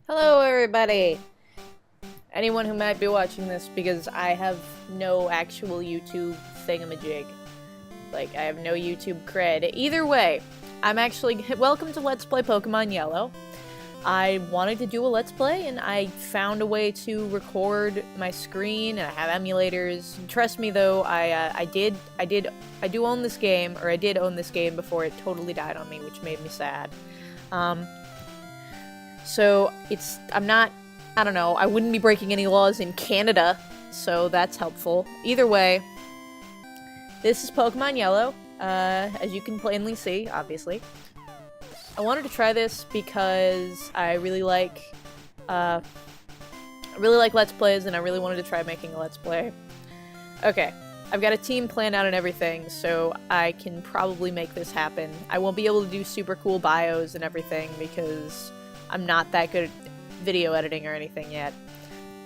Hello, everybody! Anyone who might be watching this, because I have no actual YouTube thingamajig. Like, I have no YouTube cred. Either way, I'm actually- welcome to Let's Play Pokemon Yellow. I wanted to do a Let's Play, and I found a way to record my screen, and I have emulators. Trust me, though, I do own this game, or I did own this game before it totally died on me, which made me sad. So, I don't know, I wouldn't be breaking any laws in Canada, so that's helpful. Either way, this is Pokemon Yellow, as you can plainly see, obviously. I wanted to try this because I really like Let's Plays, and I really wanted to try making a Let's Play. Okay, I've got a team planned out and everything, so I can probably make this happen. I won't be able to do super cool bios and everything because I'm not that good at video editing or anything yet.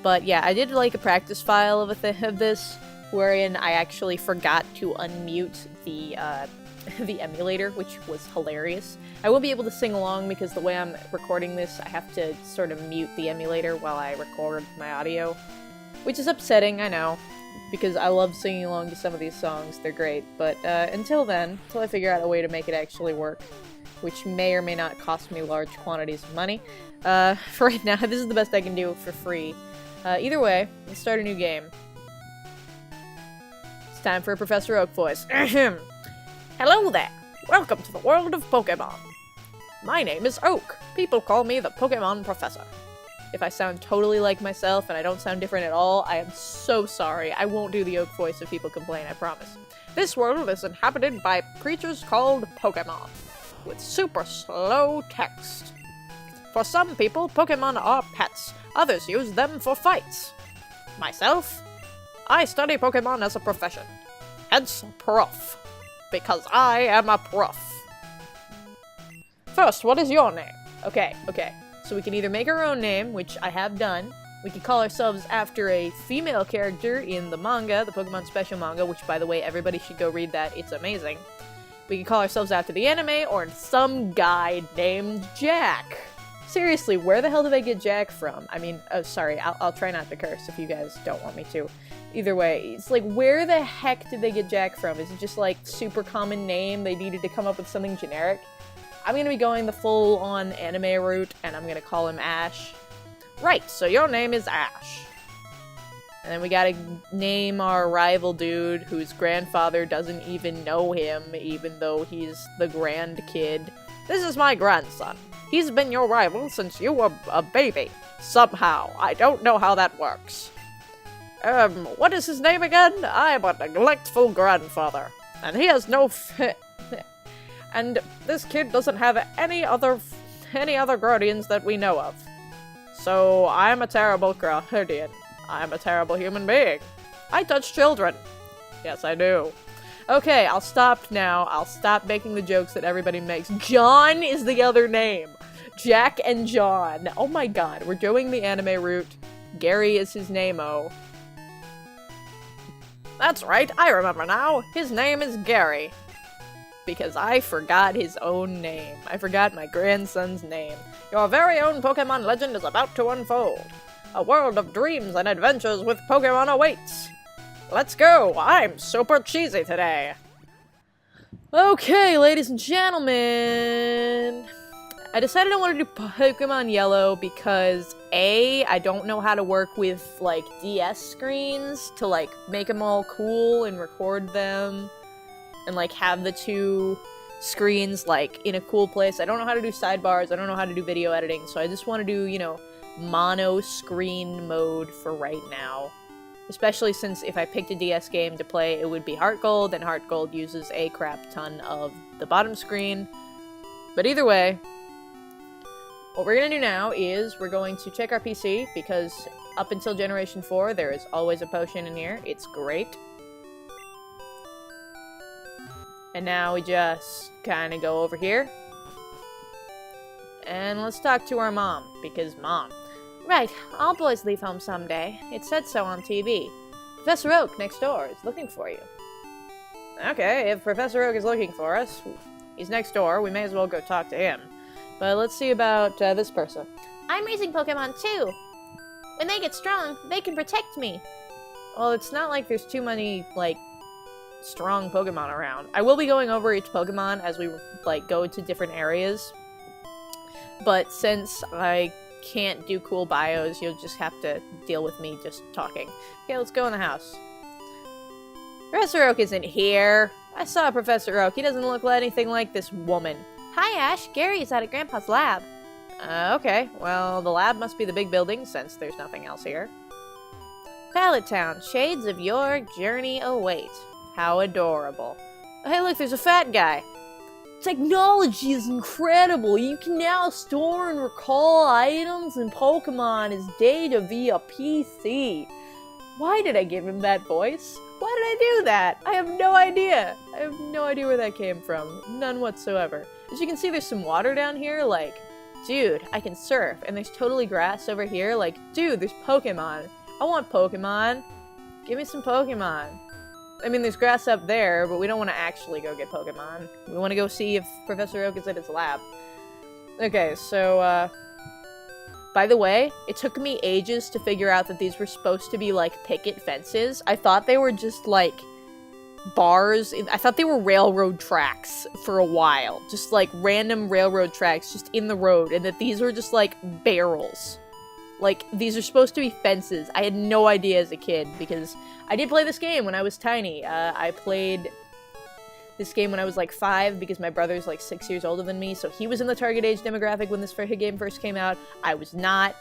But yeah, I did like a practice file of this, wherein I actually forgot to unmute the the emulator, which was hilarious. I won't be able to sing along because the way I'm recording this, I have to sort of mute the emulator while I record my audio, which is upsetting, I know, because I love singing along to some of these songs. They're great, but until I figure out a way to make it actually work, which may or may not cost me large quantities of money. For right now, this is the best I can do for free. Either way, let's start a new game. It's time for a Professor Oak voice. Hello there! Welcome to the world of Pokemon. My name is Oak. People call me the Pokemon Professor. If I sound totally like myself and I don't sound different at all, I am so sorry. I won't do the Oak voice if people complain, I promise. This world is inhabited by creatures called Pokemon, with super slow text. For some people, Pokemon are pets. Others use them for fights. Myself? I study Pokemon as a profession. Hence, Prof. Because I am a prof. First, what is your name? Okay. So we can either make our own name, which I have done. We can call ourselves after a female character in the manga, the Pokemon Special manga, which, by the way, everybody should go read that. It's amazing. We can call ourselves after the anime, or some guy named Jack. Seriously, where the hell did I get Jack from? I mean, oh, sorry, I'll try not to curse if you guys don't want me to. Either way, it's like, where the heck did they get Jack from? Is it just, like, super common name? They needed to come up with something generic? I'm gonna be going the full-on anime route, and I'm gonna call him Ash. Right, so your name is Ash. And then we gotta name our rival dude, whose grandfather doesn't even know him, even though he's the grandkid. This is my grandson. He's been your rival since you were a baby. Somehow. I don't know how that works. What is his name again? I'm a neglectful grandfather. And he has no and this kid doesn't have any other guardians that we know of. So I'm a terrible guardian. I'm a terrible human being. I touch children. Yes, I do. Okay, I'll stop now. I'll stop making the jokes that everybody makes. John is the other name. Jack and John. Oh my god, we're doing the anime route. Gary is his name-o. That's right, I remember now. His name is Gary. Because I forgot his own name. I forgot my grandson's name. Your very own Pokemon legend is about to unfold. A world of dreams and adventures with Pokemon awaits. Let's go! I'm super cheesy today! Okay, ladies and gentlemen... I decided I wanted to do Pokemon Yellow because A, I don't know how to work with, like, DS screens to, like, make them all cool and record them and, like, have the two screens, like, in a cool place. I don't know how to do sidebars, I don't know how to do video editing, so I just want to do, you know, mono screen mode for right now. Especially since if I picked a DS game to play, it would be Heart Gold, and Heart Gold uses a crap ton of the bottom screen. But either way, what we're gonna do now is we're going to check our PC, because up until Generation 4, there is always a potion in here. It's great. And now we just kind of go over here. And let's talk to our mom, because mom. Right, all boys leave home someday. It said so on TV. Professor Oak next door is looking for you. Okay, if Professor Oak is looking for us, he's next door, we may as well go talk to him. But let's see about this person. I'm raising Pokemon too. When they get strong, they can protect me. Well, it's not like there's too many, like, strong Pokemon around. I will be going over each Pokemon as we, like, go to different areas. But since I can't do cool bios, you'll just have to deal with me just talking. Okay, let's go in the house. Professor Oak isn't here. I saw Professor Oak. He doesn't look anything like this woman. Hi, Ash. Gary is out at Grandpa's lab. Okay. Well, the lab must be the big building, since there's nothing else here. Pallet Town. Shades of your journey await. How adorable. Oh, hey, look, there's a fat guy. Technology is incredible. You can now store and recall items and Pokemon as data via PC. Why did I give him that voice? Why did I do that? I have no idea. I have no idea where that came from. None whatsoever. As you can see, there's some water down here. Like, dude, I can surf. And there's totally grass over here. Like, dude, there's Pokemon. I want Pokemon. Give me some Pokemon. I mean, there's grass up there, but we don't want to actually go get Pokemon. We want to go see if Professor Oak is at his lab. Okay, so, by the way, it took me ages to figure out that these were supposed to be, like, picket fences. I thought they were just, like, bars. I thought they were railroad tracks for a while. Just, like, random railroad tracks just in the road, and that these were just, like, barrels. Like, these are supposed to be fences. I had no idea as a kid, because I did play this game when I was tiny. I played this game when I was like 5, because my brother's like 6 years older than me, so he was in the target age demographic when this game first came out. I was not,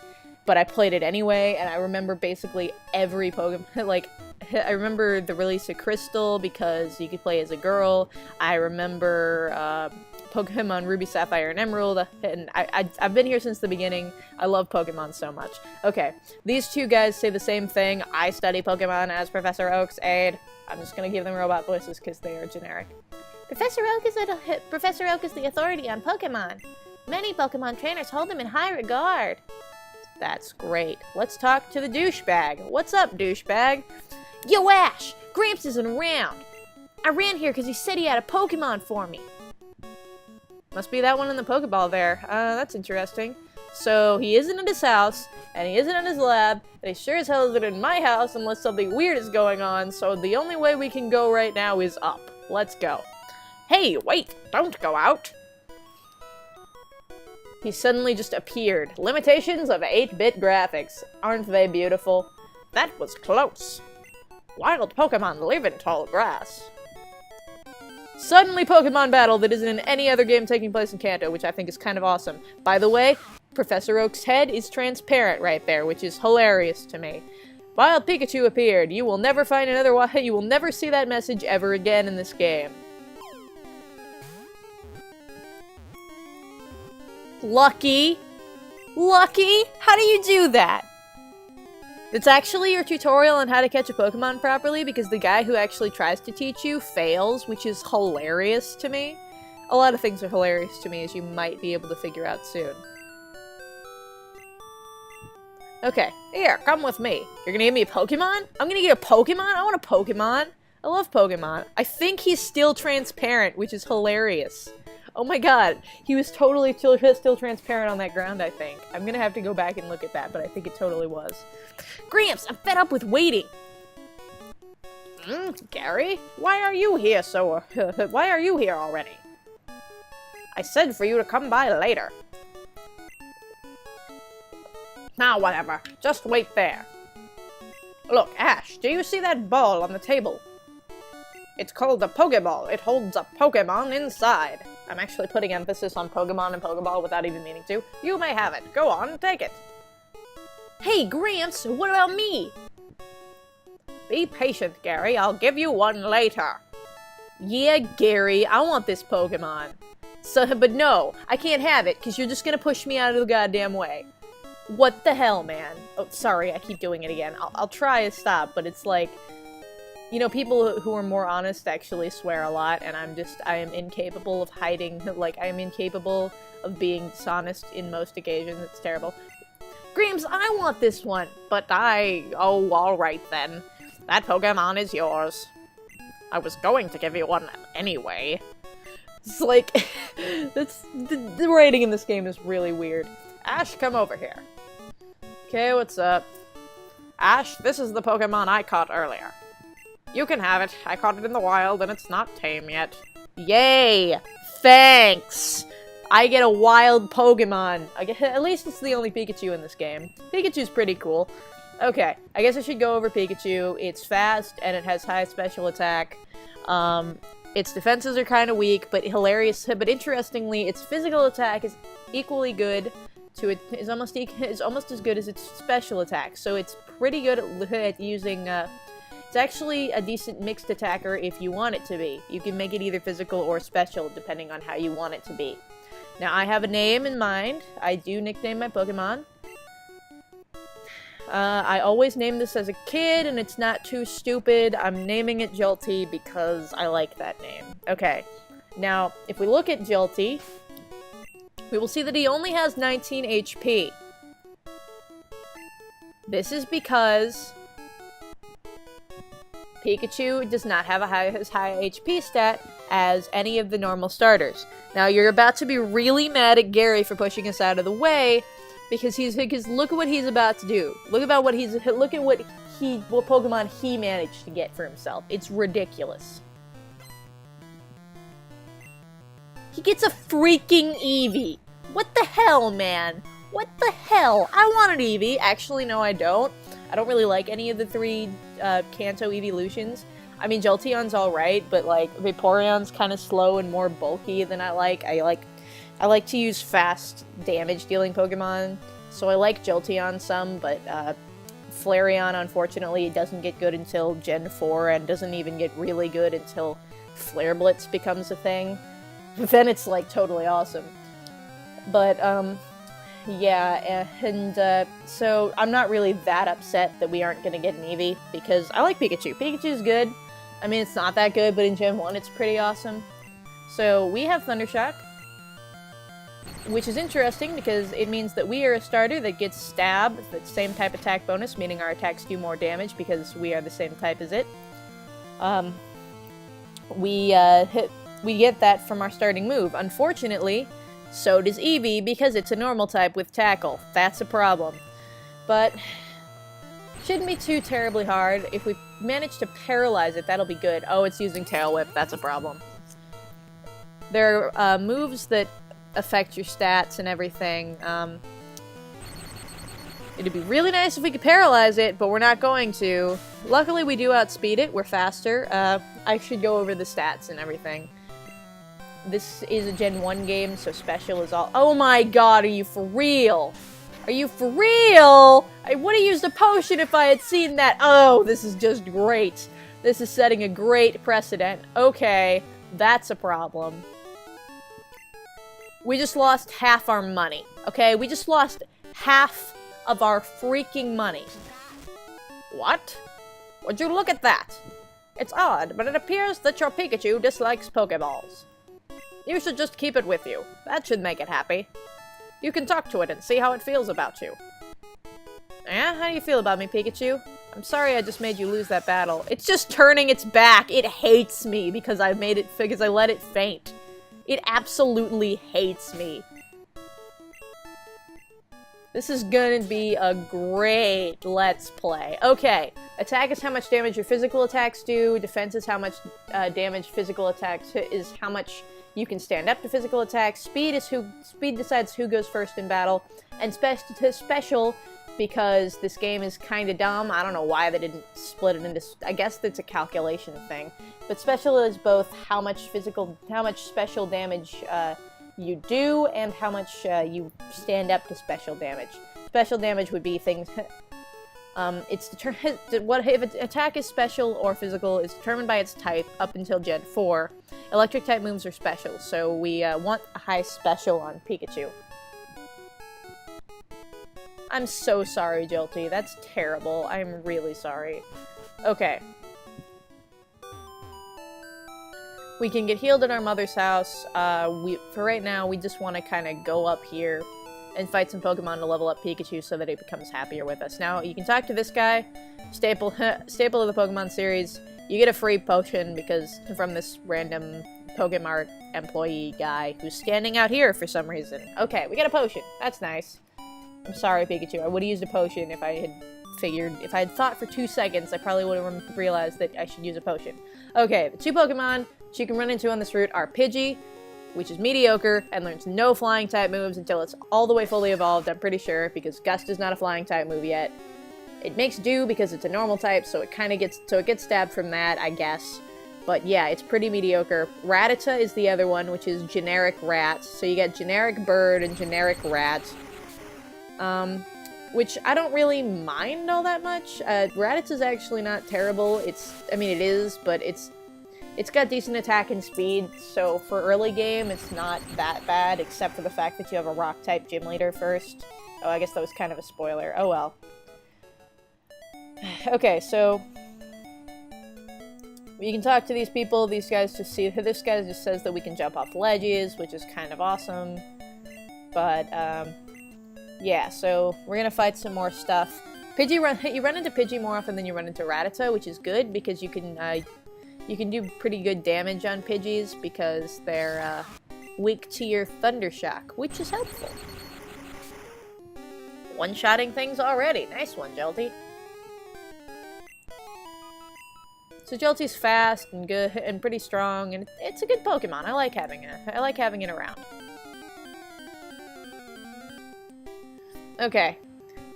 but I played it anyway, and I remember basically every Pokemon. Like, I remember the release of Crystal, because you could play as a girl. I remember, Pokemon Ruby, Sapphire, and Emerald, and I've been here since the beginning. I love Pokemon so much. Okay, these two guys say the same thing. I study Pokemon as Professor Oak's aide. I'm just gonna give them robot voices because they are generic. Professor Oak is the authority on Pokemon. Many Pokemon trainers hold him in high regard. That's great. Let's talk to the douchebag. What's up, douchebag? Yo, Ash! Gramps isn't around. I ran here because he said he had a Pokemon for me. Must be that one in the Pokeball there. That's interesting. So, he isn't at his house, and he isn't at his lab, and he sure as hell isn't in my house unless something weird is going on, so the only way we can go right now is up. Let's go. Hey, wait! Don't go out! He suddenly just appeared. Limitations of 8-bit graphics. Aren't they beautiful? That was close. Wild Pokemon live in tall grass. Suddenly Pokemon battle that isn't in any other game taking place in Kanto, which I think is kind of awesome. By the way, Professor Oak's head is transparent right there, which is hilarious to me. Wild Pikachu appeared. You will never find another you will never see that message ever again in this game. Lucky? Lucky? How do you do that? It's actually your tutorial on how to catch a Pokemon properly, because the guy who actually tries to teach you fails, which is hilarious to me. A lot of things are hilarious to me, as you might be able to figure out soon. Okay, here, come with me. You're gonna give me a Pokemon? I'm gonna get a Pokemon? I want a Pokemon. I love Pokemon. I think he's still transparent, which is hilarious. Oh my god, he was totally still transparent on that ground, I think. I'm gonna have to go back and look at that, but I think it totally was. Gramps, I'm fed up with waiting! Gary? Why are you here why are you here already? I said for you to come by later. Now whatever, just wait there. Look, Ash, do you see that ball on the table? It's called the Pokeball. It holds a Pokemon inside. I'm actually putting emphasis on Pokemon and Pokeball without even meaning to. You may have it. Go on, take it. Hey, Gramps, what about me? Be patient, Gary. I'll give you one later. Yeah, Gary, I want this Pokemon. So, but no, I can't have it, because you're just gonna push me out of the goddamn way. What the hell, man? Oh, sorry, I keep doing it again. I'll try to stop, but it's like... You know, people who are more honest actually swear a lot, and I am incapable of hiding, like, I am incapable of being dishonest in most occasions. It's terrible. Greams, I want this one, but oh, alright then. That Pokemon is yours. I was going to give you one anyway. It's like, the writing in this game is really weird. Ash, come over here. Okay, what's up? Ash, this is the Pokemon I caught earlier. You can have it. I caught it in the wild, and it's not tame yet. Yay! Thanks! I get a wild Pokemon. At least it's the only Pikachu in this game. Pikachu's pretty cool. Okay, I guess I should go over Pikachu. It's fast, and it has high special attack. Its defenses are kind of weak, but hilarious. But interestingly, its physical attack is equally good to it. Is almost as good as its special attack. So it's pretty good at using. It's actually a decent mixed attacker if you want it to be. You can make it either physical or special, depending on how you want it to be. Now, I have a name in mind. I do nickname my Pokemon. I always name this as a kid, and it's not too stupid. I'm naming it Jolty because I like that name. Okay, now, if we look at Jolty, we will see that he only has 19 HP. This is because Pikachu does not have as high HP stat as any of the normal starters. Now, you're about to be really mad at Gary for pushing us out of the way, because look at what he's about to do. Look at what Pokemon he managed to get for himself. It's ridiculous. He gets a freaking Eevee. What the hell, man? What the hell? I want an Eevee. Actually, no, I don't. I don't really like any of the three Kanto evolutions. I mean, Jolteon's alright, but, like, Vaporeon's kind of slow and more bulky than I like. I like to use fast damage-dealing Pokemon, so I like Jolteon some, but Flareon, unfortunately, doesn't get good until Gen 4, and doesn't even get really good until Flare Blitz becomes a thing. Then it's, like, totally awesome. But, yeah, and so I'm not really that upset that we aren't gonna get an Eevee, because I like Pikachu. Pikachu's good. I mean, it's not that good, but in Gen 1 it's pretty awesome. So we have Thundershock, which is interesting because it means that we are a starter that gets Stab, the same type attack bonus, meaning our attacks do more damage because we are the same type as it. We get that from our starting move. Unfortunately, so does Eevee because it's a normal type with Tackle. That's a problem. But shouldn't be too terribly hard. If we manage to paralyze it, that'll be good. Oh, it's using Tail Whip. That's a problem. There are moves that affect your stats and everything. It'd be really nice if we could paralyze it, but we're not going to. Luckily, we do outspeed it. We're faster. I should go over the stats and everything. This is a Gen 1 game, so special is all— Oh my god, are you for real? Are you for real? I would've used a potion if I had seen that. Oh, this is just great. This is setting a great precedent. Okay, that's a problem. We just lost half our money, okay? We just lost half of our freaking money. What? Would you look at that? It's odd, but it appears that your Pikachu dislikes Pokeballs. You should just keep it with you. That should make it happy. You can talk to it and see how it feels about you. Eh? How do you feel about me, Pikachu? I'm sorry I just made you lose that battle. It's just turning its back. It hates me because I let it faint. It absolutely hates me. This is gonna be a great Let's Play. Okay, attack is how much damage your physical attacks do. Defense is how much damage physical attacks is how much you can stand up to physical attacks. Speed decides who goes first in battle. And special, because this game is kind of dumb. I don't know why they didn't split it into— I guess it's a calculation thing. But special is both how much special damage you do, and how much you stand up to special damage. Special damage would be things— if an attack is special or physical is determined by its type up until Gen 4. Electric type moves are special, so we want a high special on Pikachu. I'm so sorry, Jolty. That's terrible. I'm really sorry. Okay. We can get healed at our mother's house. For right now, we just want to kind of go up here and fight some Pokemon to level up Pikachu so that it becomes happier with us. Now, you can talk to this guy, staple of the Pokemon series. You get a free potion because from this random Pokemart employee guy who's standing out here for some reason. Okay, we got a potion. That's nice. I'm sorry, Pikachu. I would have used a potion if I had thought for 2 seconds, I probably would have realized that I should use a potion. Okay, the 2 Pokemon you can run into on this route are Pidgey, which is mediocre, and learns no flying type moves until it's all the way fully evolved, I'm pretty sure, because Gust is not a flying type move yet. It makes do because it's a normal type, so it gets stabbed from that, I guess. But yeah, it's pretty mediocre. Rattata is the other one, which is generic rat. So you get generic bird and generic rat. Which I don't really mind all that much. Rattata's actually not terrible. It is, but it's got decent attack and speed, so for early game, it's not that bad, except for the fact that you have a rock-type gym leader first. Oh, I guess that was kind of a spoiler. Oh well. Okay, so you can talk to these people. These guys just see. This guy just says that we can jump off ledges, which is kind of awesome. But yeah, so we're gonna fight some more stuff. You run into Pidgey more often than you run into Rattata, which is good because you can do pretty good damage on Pidgeys because they're weak to your Thunder Shock, which is helpful. One-shotting things already. Nice one, Jolty. So Jolte's fast and good and pretty strong, and it's a good Pokemon. I like having it around. Okay,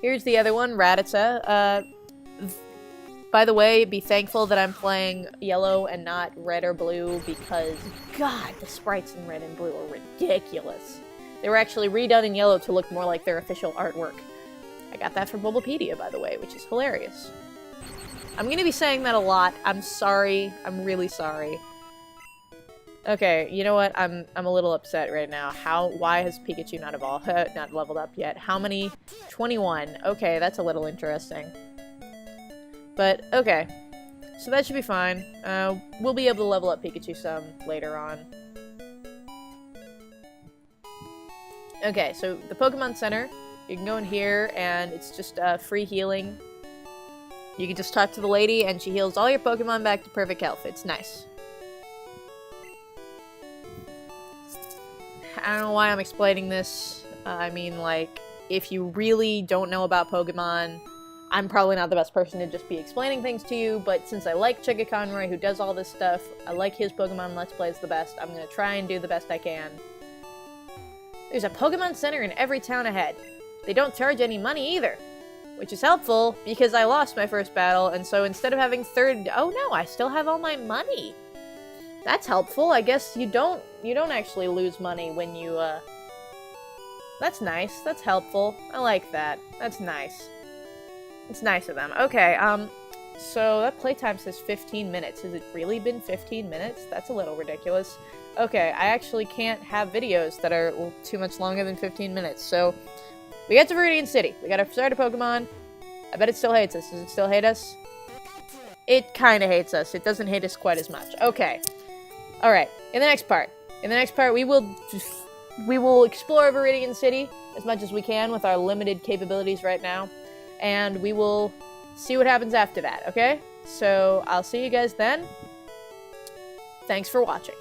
here's the other one, Rattata. By the way, be thankful that I'm playing yellow and not red or blue because, God, the sprites in red and blue are ridiculous. They were actually redone in yellow to look more like their official artwork. I got that from Bulbapedia, by the way, which is hilarious. I'm gonna be saying that a lot. I'm sorry. I'm really sorry. Okay, you know what? I'm a little upset right now. Why has Pikachu not leveled up yet? How many? 21. Okay, that's a little interesting. But, okay. So that should be fine. We'll be able to level up Pikachu some later on. Okay, so the Pokemon Center. You can go in here, and it's just free healing. You can just talk to the lady, and she heals all your Pokemon back to perfect health. It's nice. I don't know why I'm explaining this. I mean, like, if you really don't know about Pokemon, I'm probably not the best person to just be explaining things to you, but since I like Chugga Conroy, who does all this stuff, I like his Pokemon Let's Plays the best, I'm gonna try and do the best I can. There's a Pokemon Center in every town ahead. They don't charge any money either, which is helpful because I lost my first battle, and so instead of having oh no, I still have all my money. That's helpful. I guess you don't actually lose money when you, That's nice. That's helpful. I like that. That's nice. It's nice of them. Okay, so that playtime says 15 minutes. Has it really been 15 minutes? That's a little ridiculous. Okay, I actually can't have videos that are too much longer than 15 minutes, so we got to Viridian City. We got our starter Pokemon. I bet it still hates us. Does it still hate us? It kinda hates us. It doesn't hate us quite as much. Okay. Alright, in the next part, we will explore Viridian City as much as we can with our limited capabilities right now, and we will see what happens after that, okay? So, I'll see you guys then. Thanks for watching.